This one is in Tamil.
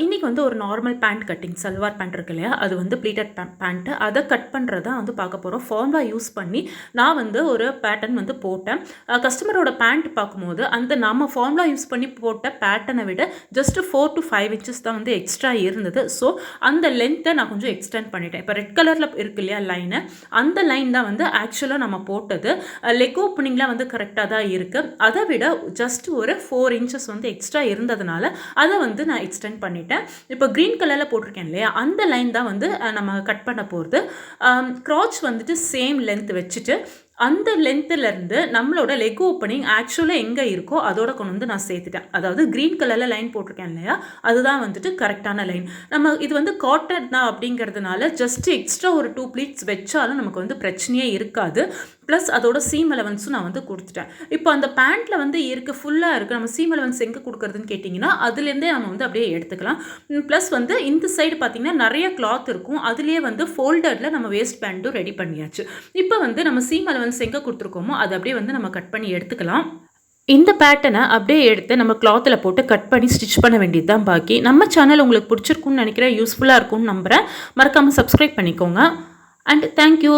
இன்றைக்கி வந்து ஒரு normal pant cutting salwar pant இருக்கு இல்லையா, அது வந்து ப்ளீட்டட் பேண்ட்டு அதை கட் பண்ணுறதா வந்து பார்க்க போகிறோம். ஃபார்முலா யூஸ் பண்ணி நான் வந்து ஒரு பேட்டர்ன் வந்து போட்டேன். கஸ்டமரோட பேண்ட் பார்க்கும்போது அந்த நம்ம ஃபார்முலா யூஸ் பண்ணி போட்ட பேட்டர்னை விட ஜஸ்ட் 4 to 5 இன்ச்சஸ் தான் வந்து எக்ஸ்ட்ரா இருந்தது. ஸோ அந்த லென்த்தை நான் கொஞ்சம் எக்ஸ்டெண்ட் பண்ணிட்டேன். இப்போ ரெட் கலரில் இருக்கு இல்லையா லைனு, அந்த லைன் தான் வந்து ஆக்சுவலாக நம்ம போட்டது. லெக் ஓப்பனிங்லாம் வந்து கரெக்டாக தான் இருக்குது. அதை விட ஜஸ்ட் ஒரு 4 இன்ச்சஸ் வந்து எக்ஸ்ட்ரா இருந்ததுனால அதை வந்து நான் எக்ஸ்டெண்ட் பண்ணிட்டேன். இப்போ கிரீன் கலரில் போட்டிருக்கேன் இல்லையா, அந்த லைன் தான் வந்து நம்ம கட் பண்ண போகிறது. கிராச் வந்துட்டு சேம் லென்த் வச்சுட்டு அந்த லென்த்துலேருந்து நம்மளோட லெக் ஓப்பனிங் ஆக்சுவலாக எங்கே இருக்கோ அதோட கொண்டு வந்து நான் சேர்த்துட்டேன். அதாவது க்ரீன் கலரில் லைன் போட்டிருக்கேன் இல்லையா, அதுதான் வந்துட்டு கரெக்டான லைன். நம்ம இது வந்து காட்டன் தான் அப்படிங்கிறதுனால ஜஸ்ட் எக்ஸ்ட்ரா ஒரு 2 ப்ளீட்ஸ் வச்சாலும் நமக்கு வந்து பிரச்சனையே இருக்காது. ப்ளஸ் அதோட சீம் அலவன்ஸும் நான் வந்து கொடுத்துட்டேன். இப்போ அந்த பேண்ட்டில் வந்து இருக்குது, ஃபுல்லாக இருக்குது. நம்ம சீம் அலவன்ஸ் எங்கே கொடுக்குறதுன்னு கேட்டிங்கன்னா அதுலேருந்தே நம்ம வந்து அப்படியே எடுத்துக்கலாம். ப்ளஸ் வந்து இந்த சைடு பார்த்திங்கன்னா நிறைய கிளாத் இருக்கும். அதுலேயே வந்து ஃபோல்டரில் நம்ம வேஸ்ட் பேண்ட்டும் ரெடி பண்ணியாச்சு. இப்போ வந்து நம்ம சீம் அலவன்ஸ் எங்கே கொடுத்துருக்கோமோ அதை அப்படியே வந்து நம்ம கட் பண்ணி எடுத்துக்கலாம். இந்த பேட்டர்னை அப்படியே எடுத்து நம்ம கிளாத்தில் போட்டு கட் பண்ணி ஸ்டிச் பண்ண வேண்டியது தான் பாக்கி. நம்ம சேனல் உங்களுக்கு பிடிச்சிருக்குன்னு நினைக்கிறேன், யூஸ்ஃபுல்லாக இருக்கும்னு நம்புகிறேன். மறக்காமல் சப்ஸ்கிரைப் பண்ணிக்கோங்க. And thank you.